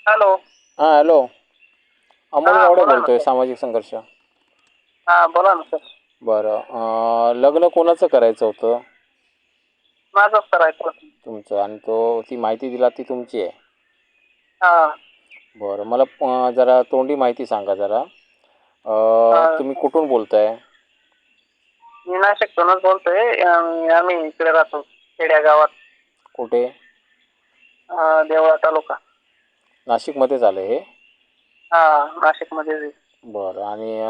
Hello. हां hello. Amol हा गावडे बोला ना बोलतोय, सर. सामाजिक संघर्ष. हा बोला ना सर. बरं, लग्न कोणाचं करायचं होतं? माझंच करायचं होतं. तुमचं. आणि ती माहिती दिला ती तुमची आहे? हा. बरं, मला जरा तोंडी माहिती सांगा जरा. हा. तुम्ही कुठून बोलताय? मी नाशिकतूनच बोलतोय. आम्ही इकडे राहतो खेड्या गावात. कुठे? देवळा तालुका. नाशिकमध्येच आलं हे? हा, नाशिकमध्ये. बरं. आणि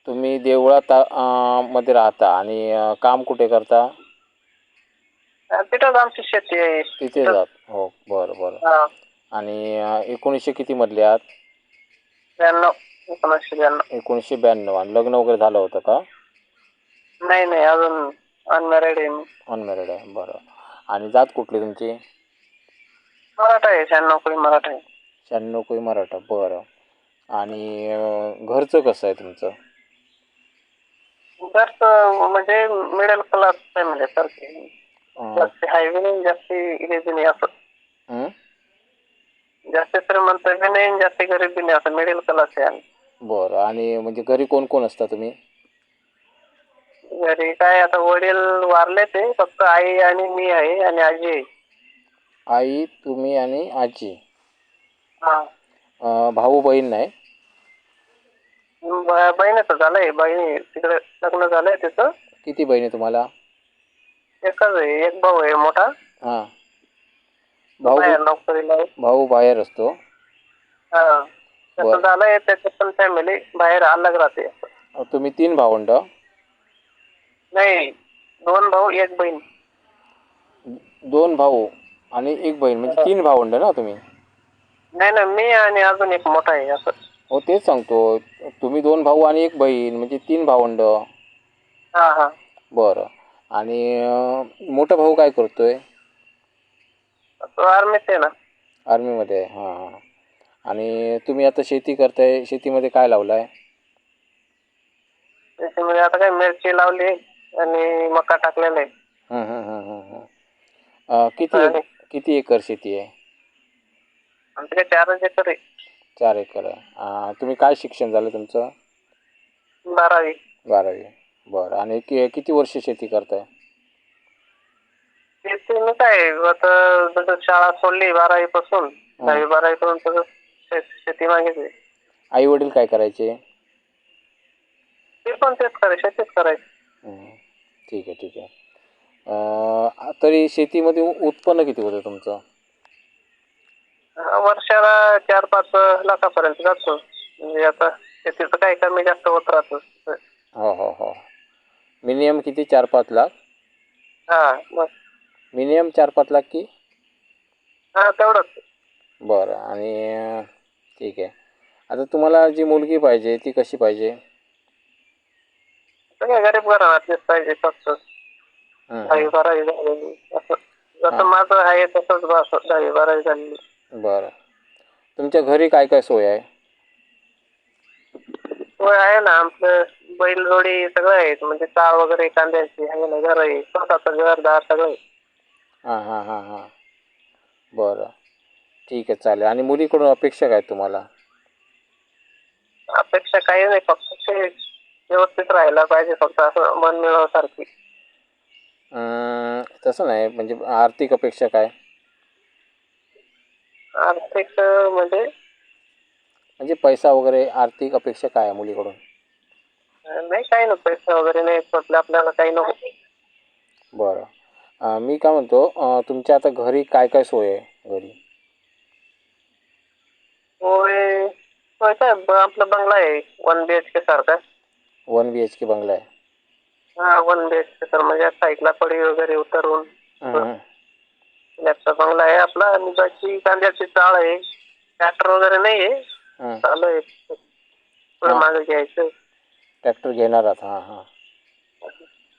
तुम्ही देवळा मध्ये राहता आणि काम कुठे करता? तिथंच आमची शेती आहे तिथे तिथंच. जात. हो, बरं बरं. हा. आणि 1900 कितीमधले आहात? 92. 1992. 1992. आणि लग्न वगैरे झालं होतं का? नाही नाही, अजून अनमॅरिड आहे मी. अनमॅरिड आहे, बरं. आणि जात कुठली तुमची? मराठा आहे, 96 मराठा आहे. 96 मराठा, बरं. आणि घरचं कसं आहे तुमचं? घरचं म्हणजे मिडल क्लास फॅमिली सारखी. जास्त हायवे नाही, जास्त इलेजी नाही असं. हं? जास्त श्रीमंत बी नाही, जास्त गरीब बी नाही, असं मिडल क्लास आहे आम्ही. बरं. आणि म्हणजे घरी कोण कोण असता तुम्ही? घरी काय आता वडील वारले, ते फक्त आई आणि मी आहे आणि आजी आहे. आई, तुम्ही आणि आजी. हा. भाऊ बहीण नाही? बहिणीचं झालंय, बहिणी तिकडे लग्न झालंय तिचं. किती बहिणी तुम्हाला? एकच आहे, एक भाऊ आहे मोठा. हां. बाहेर नोकरीला आहे. भाऊ बाहेर असतो? हा. त्याचं बरं. झालंय, त्याची पण फॅमिली बाहेर अलग राहते. तुम्ही 3 भावंड? नाही, 2 भाऊ 1 बहीण. 2 भाऊ आणि 1 बहीण, म्हणजे 3 भावंड ना तुम्ही? नाही ना, मी आणि अजून एक मोठा आहे असं. हो, तेच सांगतो. तुम्ही 2 भाऊ आणि 1 बहीण म्हणजे 3 भावंड. हा हा. बरं. आणि मोठा भाऊ काय करतोय? तो आर्मीत आहे ना. आर्मीमध्ये आहे. हां हां. आणि तुम्ही आता शेती करताय, शेतीमध्ये काय लावलं आहे? त्याच्यामध्ये आता काय मिरची लावली आणि मका टाकलेला आहे. हं हं हं हं हं. आणि किती एकर शेती आहे? आमच्याकडे 4 एकर आहे. 4 एकर आहे. तुम्ही काय शिक्षण झालं तुमचं? 12वी. 12वी. बरं. आणि किती वर्ष शेती करताय? शेती मग काय आता जसं शाळा सोडली 12वी पासून, 10वी 12वी पर्यंत शेती मागेच आहे. आई वडील काय करायचे? ते पण तेच करायचे, शेतीच करायची. ठीक आहे ठीक आहे. तरी शेतीमध्ये उत्पन्न किती होतं तुमचं? वर्षाला 4-5 लाखापर्यंत जातो. म्हणजे आता शेतीचं काय कमी जास्त होत राहतं. हो हो हो. मिनिमम किती? 4-5 लाख? हा बस. मिनिमम 4-5 लाख की? हा, तेवढंच. बरं. आणि ठीक आहे. आता तुम्हाला जी मुलगी पाहिजे ती कशी पाहिजे? सगळ्या गरीब घराण्यातलीच पाहिजे फक्त. 10वी 12वी झालेली असं. जसं माझं आहे तसंच बस, 10वी 12वी झालेली. बरं. तुमच्या घरी काय काय सोय आहे? सोय आहे ना, आमचं बैलजोडी सगळं आहे. म्हणजे चाळ वगैरे कांद्याची आहे ना, घर आहे, स्वतःचं घरदार सगळं आहे. हां हां हां हां. बरं. ठीक आहे, चालेल. आणि मुलीकडून अपेक्षा काय तुम्हाला? अपेक्षा काही नाही, फक्त ते व्यवस्थित राहायला पाहिजे, फक्त असं मन मिळवण्यासारखी. तसं नाही, म्हणजे आर्थिक अपेक्षा काय? आर्थिक म्हणजे म्हणजे पैसा वगैरे, आर्थिक अपेक्षा काय आहे मुलीकडून? नाही, काही नाही, पैसा वगैरे नाही, आपल्याला काही नको. बरं. मी काय म्हणतो, तुमच्या आता घरी काय काय सोय आहे घरी? होय, होय साहेब, आपला बंगला आहे 1 BHK सारखा. 1 BHK बंगला आहे? हा, 1 BHK सर, म्हणजे साईडला पडी वगैरे उतरून लॅपचा बंगला आहे आपला. आणि बाकी कांद्याची चाळ आहे, ट्रॅक्टर वगैरे नाही आहे, चालू आहे, पुढे मागे घ्यायचं. ट्रॅक्टर घेणार आहात? हां हां.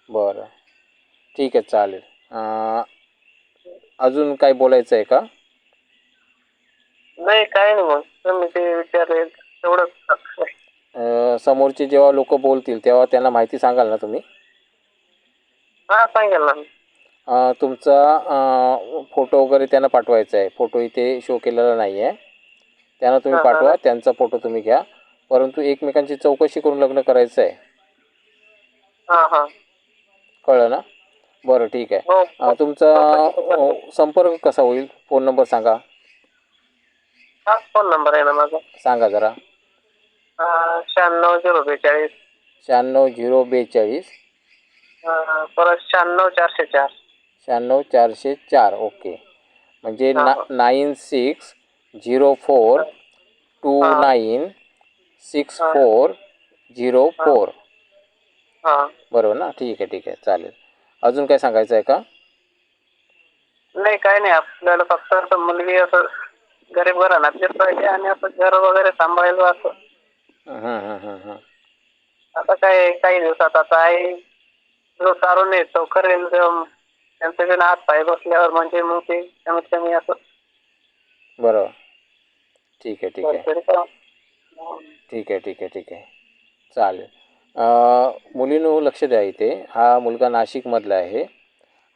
बरं. ठीक आहे, चालेल. अजून काय बोलायचं आहे का? नाही, काय नाही, मग तुम्ही ते विचारले तेवढंच. समोरचे जेव्हा लोक बोलतील तेव्हा त्यांना माहिती सांगाल ना तुम्ही? हा, सांगेल ना. तुमचा फोटो वगैरे त्यांना पाठवायचा आहे. फोटो इथे शो केलेला नाही आहे. त्यांना तुम्ही पाठवा, त्यांचा फोटो तुम्ही घ्या. परंतु एकमेकांची चौकशी करून लग्न करायचं आहे. कळलं ना? बरं, ठीक आहे. तुमचा संपर्क कसा होईल? फोन नंबर सांगा. हाच फोन नंबर आहे ना माझा. सांगा जरा. 96 042 96 042 परत 96 404. 96 404. ओके. म्हणजे 96 029 6404. बरोबर ना? ठीक आहे, चालेल. अजून काय सांगायचं आहे का? नाही, काही नाही. आपल्याला फक्त असं मुलगी असं गरीब घराण्यातलीच पाहिजे आणि असं घर वगैरे सांभाळायला असं. आता काय काही दिवसात आता आई जो तारून येतो करेल त्यांचे बिन हात पाय बसल्यावर म्हणजे मग ते कमीत कमी असं. बरोबर. ठीक आहे. काहीतरी करा. ठीक आहे. चालेल. मुलीनं लक्ष द्या इथे. हा मुलगा नाशिकमधला आहे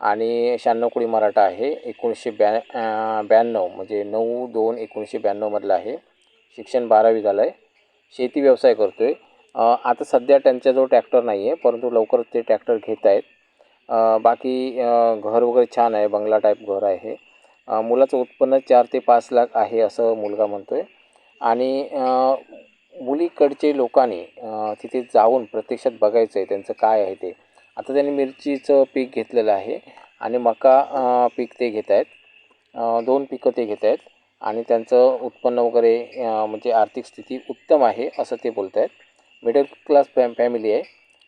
आणि 96 कुडी मराठा आहे. 1992 म्हणजे 9/2/1992 मधला आहे. शिक्षण 12वी झालं आहे. शेती व्यवसाय करतो आहे. आता सध्या त्यांच्याजवळ ट्रॅक्टर नाही आहे, परंतु लवकरच ते ट्रॅक्टर घेत आहेत. बाकी घर वगैरे छान आहे, बंगला टाईप घर आहे. मुलाचं उत्पन्न 4 ते 5 लाख आहे असं मुलगा म्हणतो आहे. आणि मुलीकडचे लोकांनी तिथे जाऊन प्रत्यक्षात बघायचं आहे त्यांचं काय आहे ते. आता त्यांनी मिरचीचं पीक घेतलेलं आहे आणि मका पीक ते घेत आहेत. 2 पिकं ते घेत आहेत आणि त्यांचं उत्पन्न वगैरे म्हणजे आर्थिक स्थिती उत्तम आहे असं ते बोलत आहेत. मिडल क्लास फॅमिली आहे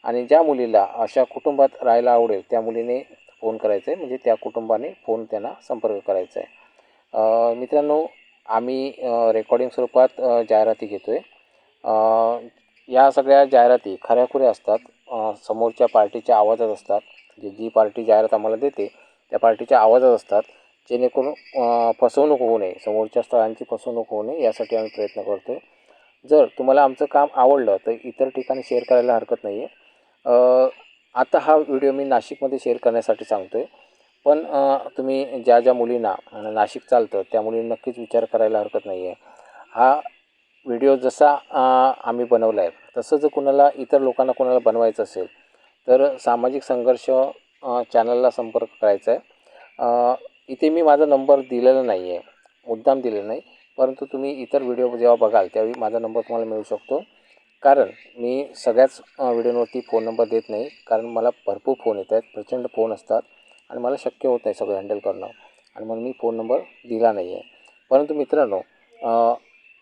आणि ज्या मुलीला अशा कुटुंबात राहायला आवडेल त्या मुलीने फोन करायचा आहे, म्हणजे त्या कुटुंबाने फोन त्यांना संपर्क करायचा आहे. मित्रांनो, आम्ही रेकॉर्डिंग स्वरूपात जाहिराती घेतो आहे. या सगळ्या जाहिराती खऱ्याखुऱ्या असतात. समोरच्या पार्टीच्या आवाजात असतात. जी पार्टी जाहिरात आम्हाला देते त्या पार्टीच्या आवाजात असतात, जेणेकरून फसवणूक होऊ नये, समोरच्या स्थळांची फसवणूक होऊ नये यासाठी आम्ही प्रयत्न करतो आहे. जर तुम्हाला आमचं काम आवडलं तर इतर ठिकाणी शेअर करायला हरकत नाही आहे. आता हा व्हिडिओ मी नाशिकमध्ये शेअर करण्यासाठी सांगतो आहे, पण तुम्ही ज्या मुलींना नाशिक चालतं त्या मुलींना नक्कीच विचार करायला हरकत नाही आहे. हा व्हिडिओ जसा आम्ही बनवला आहे तसं जर कुणाला इतर लोकांना कोणाला बनवायचं असेल तर सामाजिक संघर्ष चॅनलला संपर्क करायचा आहे. इथे मी माझा नंबर दिलेला नाही आहे, मुद्दाम दिलेला नाही, परंतु तुम्ही इतर व्हिडिओ जेव्हा बघाल त्यावेळी माझा नंबर तुम्हाला मिळू शकतो. कारण मी सगळ्याच व्हिडिओवरती फोन नंबर देत नाही, कारण मला भरपूर फोन येत आहेत, प्रचंड फोन असतात आणि मला शक्य होत नाही सगळं हँडल करणं, आणि म्हणून मी फोन नंबर दिला नाही आहे. परंतु मित्रांनो,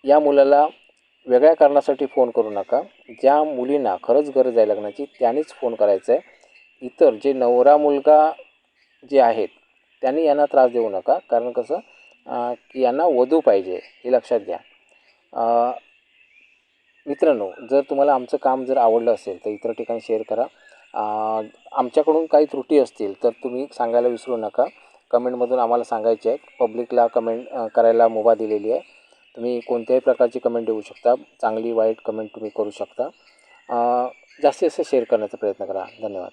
या मुलाला वेगळ्या कारणासाठी फोन करू नका. ज्या मुलींना खरंच गरज आहे लग्नाची त्यांनीच फोन करायचा आहे. इतर जे नवरा मुलगा जे आहेत त्यांनी यांना त्रास देऊ नका, कारण कसं की यांना वधू पाहिजे हे लक्षात घ्या. मित्रांनो, जर तुम्हाला आमचं काम जर आवडलं असेल तर इतर ठिकाणी शेअर करा. आमच्याकडून काही त्रुटी असतील तर तुम्ही सांगायला विसरू नका. कमेंटमधून आम्हाला सांगायचे आहेत. पब्लिकला कमेंट करायला मुभा दिलेली आहे. तुम्ही कोणत्याही प्रकारची कमेंट देऊ शकता, चांगली वाईट कमेंट तुम्ही करू शकता. जास्तीत जास्त शेअर करण्याचा प्रयत्न करा. धन्यवाद.